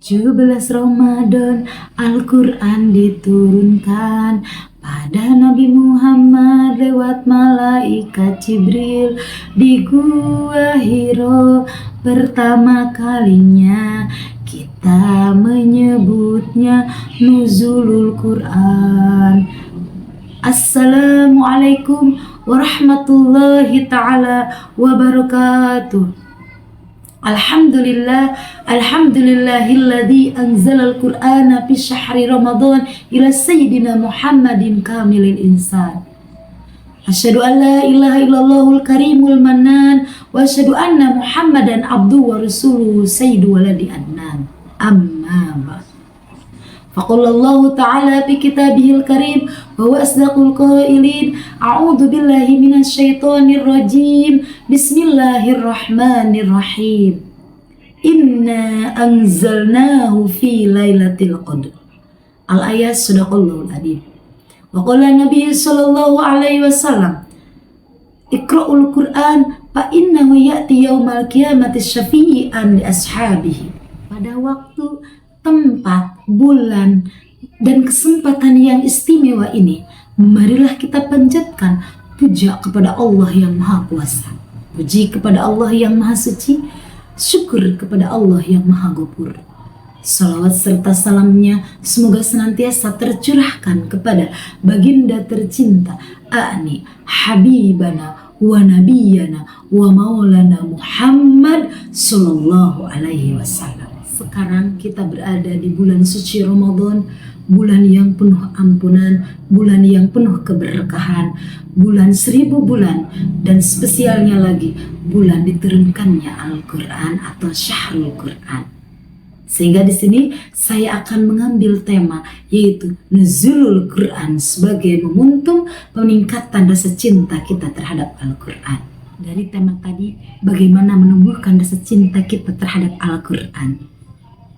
17 Ramadan Al-Quran diturunkan pada Nabi Muhammad lewat malaikat Jibril di Gua Hiro. Pertama kalinya kita menyebutnya Nuzulul Quran. Assalamualaikum warahmatullahi ta'ala wabarakatuh. Alhamdulillahilladzi anzalal Qur'ana fi syahri Ramadan ila sayyidina Muhammadin kamilil insan. Asyhadu an la ilaha illallahul karimul mannan wa asyhadu anna Muhammadan abduhu wa rasuluhu sayyidu waladi adnan. Amma ba'd. Faqalallahu ta'ala fi kitabihil karim wa huwa asdaqul qailin. A'udzu billahi minasyaitonir rajim. Bismillahirrahmanirrahim. Inna anzalnahu fi lailatul qadr. Al-ayat sadaqallahul adzim. Wa qala Nabi sallallahu alaihi wasallam, Iqra'ul Qur'an fa innahu ya'ti yaumal qiyamati syafi'an li ashabihi. Pada waktu, tempat, bulan, dan kesempatan yang istimewa ini, marilah kita panjatkan puja kepada Allah yang Maha Kuasa, puji kepada Allah yang Maha Suci, syukur kepada Allah yang Maha Ghafur. Salawat serta salamnya semoga senantiasa tercurahkan kepada baginda tercinta, Ani Habibana wa Nabiyana wa Maulana Muhammad sallallahu alaihi wasallam. Sekarang kita berada di bulan suci Ramadan, bulan yang penuh ampunan, bulan yang penuh keberkahan, bulan 1000 bulan, dan spesialnya lagi bulan diturunkannya Al-Quran atau Syahrul Quran. Sehingga di sini saya akan mengambil tema yaitu Nuzulul Quran sebagai momentum peningkatan rasa cinta kita terhadap Al-Quran. Dari tema tadi, bagaimana menumbuhkan rasa cinta kita terhadap Al-Quran.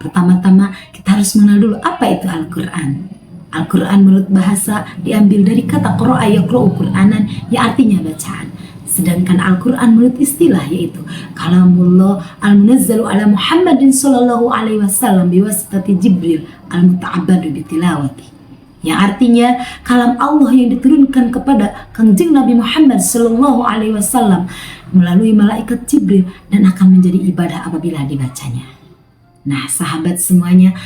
Pertama-tama kita harus mengenal dulu apa itu Al-Quran. Al-Quran menurut bahasa diambil dari kata qara'a yaqra'u Qur'anan yang artinya bacaan. Sedangkan Al-Quran menurut istilah yaitu kalamullah al-munazzalu ala Muhammadin sallallahu alaihi wasallam biwasitati Jibril al-muta'abbadu bitilawati. Yang artinya kalam Allah yang diturunkan kepada Kangjeng Nabi Muhammad sallallahu alaihi wasallam melalui malaikat Jibril dan akan menjadi ibadah apabila dibacanya. Nah, sahabat semuanya,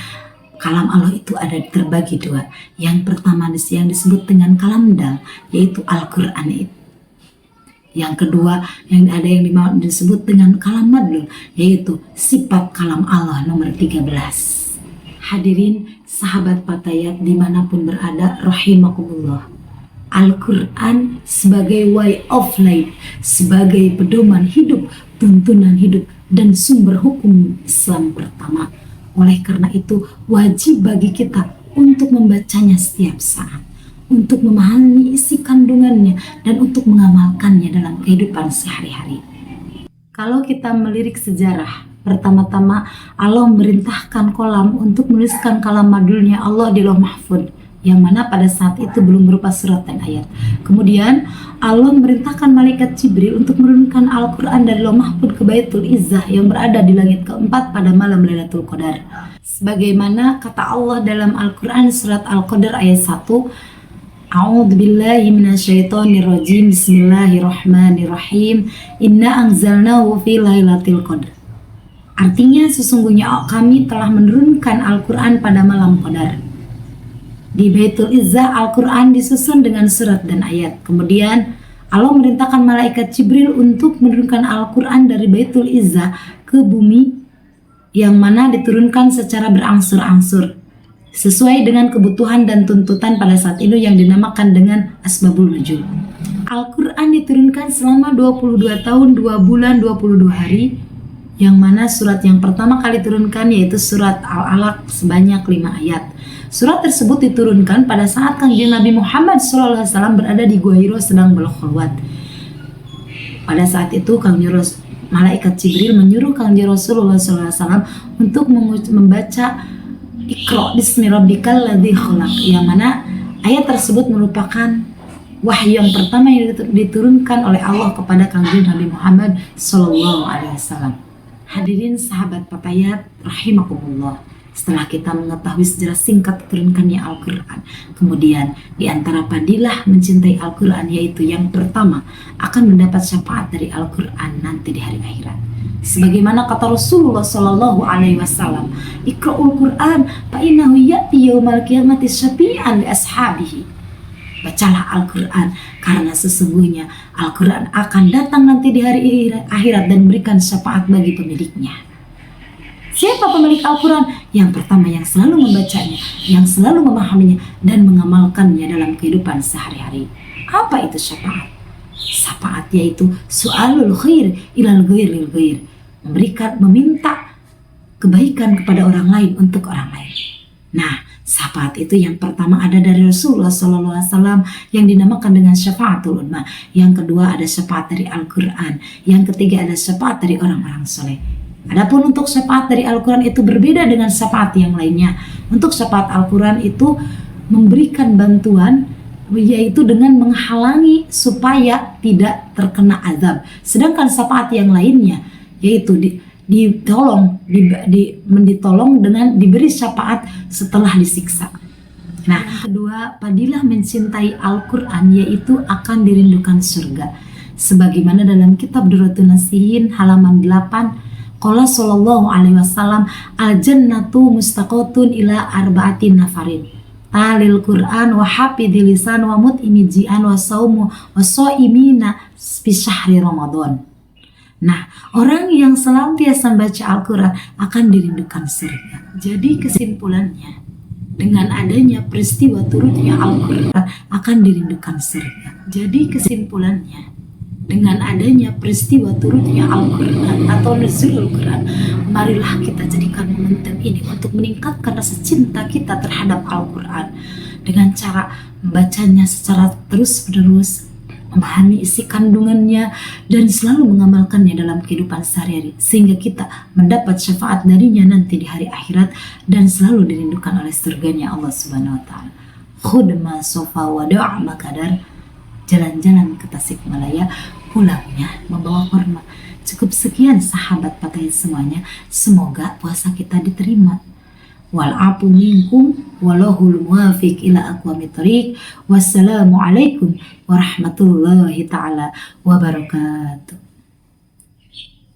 kalam Allah itu ada terbagi dua. Yang pertama yang disebut dengan kalam dal, yaitu Al-Quran itu. Yang kedua yang ada yang disebut dengan kalam madlul, yaitu sifat kalam Allah nomor 13. Hadirin sahabat Patayat dimanapun berada, rahimakumullah. Al-Quran sebagai way of life, sebagai pedoman hidup, tuntunan hidup, dan sumber hukum Islam pertama. Oleh karena itu wajib bagi kita untuk membacanya setiap saat, untuk memahami isi kandungannya, dan untuk mengamalkannya dalam kehidupan sehari-hari. Kalau kita melirik sejarah, pertama-tama Allah memerintahkan kolam untuk menuliskan kalam madulnya Allah di Lauh Mahfuz, yang mana pada saat itu belum berupa surat dan ayat. Kemudian Allah memerintahkan malaikat Jibril untuk menurunkan Al-Quran dari Lauh Mahfuz ke Baitul Izzah yang berada di langit keempat pada malam Lailatul Qadar. Sebagaimana kata Allah dalam Al-Quran surat Al-Qadar ayat 1, A'udzubillahi minasyaitonirrajim. Bismillahirrahmanirrahim. Inna anzalnahu fi lailatul qadar. Artinya sesungguhnya kami telah menurunkan Al-Quran pada malam Qadar. Di Baitul Izzah Al-Quran disusun dengan surat dan ayat. Kemudian Allah memerintahkan malaikat Jibril untuk menurunkan Al-Quran dari Baitul Izzah ke bumi, yang mana diturunkan secara berangsur-angsur sesuai dengan kebutuhan dan tuntutan pada saat itu yang dinamakan dengan Asbabul Nuzul. Al-Quran diturunkan selama 22 tahun 2 bulan 22 hari, yang mana surat yang pertama kali turunkan yaitu surat Al-Alaq sebanyak 5 ayat. Surat tersebut diturunkan pada saat Kangjeng Nabi Muhammad SAW berada di Gua Hiro sedang berkhulwat. Pada saat itu malaikat Jibril menyuruh Kangjeng Rasulullah SAW untuk membaca Iqra bismi rabbikal ladzi khalaq, yang mana ayat tersebut merupakan wahyu yang pertama yang diturunkan oleh Allah kepada Kangjeng Nabi Muhammad sallallahu alaihi wasallam. Hadirin sahabat Patayat rahimakumullah. Setelah kita mengetahui sejarah singkat turunkannya Al-Quran, kemudian di antara fadilah mencintai Al-Quran yaitu yang pertama akan mendapat syafaat dari Al-Quran nanti di hari akhirat. Sebagaimana kata Rasulullah Shallallahu Alaihi Wasallam, Iqra'ul Quran, fa innahu ya'ti yaumal qiyamati syafi'an li ashabihi. Bacalah Al-Quran karena sesungguhnya Al-Quran akan datang nanti di hari akhirat dan memberikan syafaat bagi pemiliknya. Siapa pemilik Al-Quran? Yang pertama yang selalu membacanya, yang selalu memahaminya dan mengamalkannya dalam kehidupan sehari-hari. Apa itu syafaat? Syafaat yaitu su'alul khair ilal ghairil ghair, meminta kebaikan kepada orang lain untuk orang lain. Nah, syafaat itu yang pertama ada dari Rasulullah SAW yang dinamakan dengan syafaatul uzma. Yang kedua ada syafaat dari Al-Quran. Yang ketiga ada syafaat dari orang-orang soleh. Adapun untuk syafaat dari Al-Quran itu berbeda dengan syafaat yang lainnya. Untuk syafaat Al-Quran itu memberikan bantuan yaitu dengan menghalangi supaya tidak terkena azab. Sedangkan syafaat yang lainnya yaitu ditolong dengan diberi syafaat setelah disiksa. Nah, yang kedua, fadilah mencintai Al-Quran yaitu akan dirindukan surga. Sebagaimana dalam kitab Durratun Nasihin halaman 8, qala sallallahu alaihi wasallam, al-jannatu mustaqatun ila arba'atin nafarin. Talil Quran wa hafidhil lisan wa mut'imi ji'an wa saumu wa shaimina fi syahri Ramadan. Nah, orang yang senantiasa membaca Al-Quran akan dirindukan surga. Jadi kesimpulannya, dengan adanya peristiwa turunnya Al-Quran akan dirindukan surga. Jadi kesimpulannya, dengan adanya peristiwa turunnya Al-Quran atau nuzulul Quran, marilah kita jadikan momentum ini untuk meningkatkan rasa cinta kita terhadap Al-Quran dengan cara membacanya secara terus-menerus, memahami isi kandungannya dan selalu mengamalkannya dalam kehidupan sehari-hari sehingga kita mendapat syafaat darinya nanti di hari akhirat dan selalu dirindukan oleh surganya Allah Subhanahu wa taala. Khudma sofa wa do'a makadar, jalan-jalan ke Tasikmalaya, pulangnya membawa kurma. Cukup sekian sahabat pakai semuanya, semoga puasa kita diterima. Wal afu minkum walahul muwafiq ila aqwamit thoriq. Wassalamualaikum warahmatullahi taala wabarakatuh.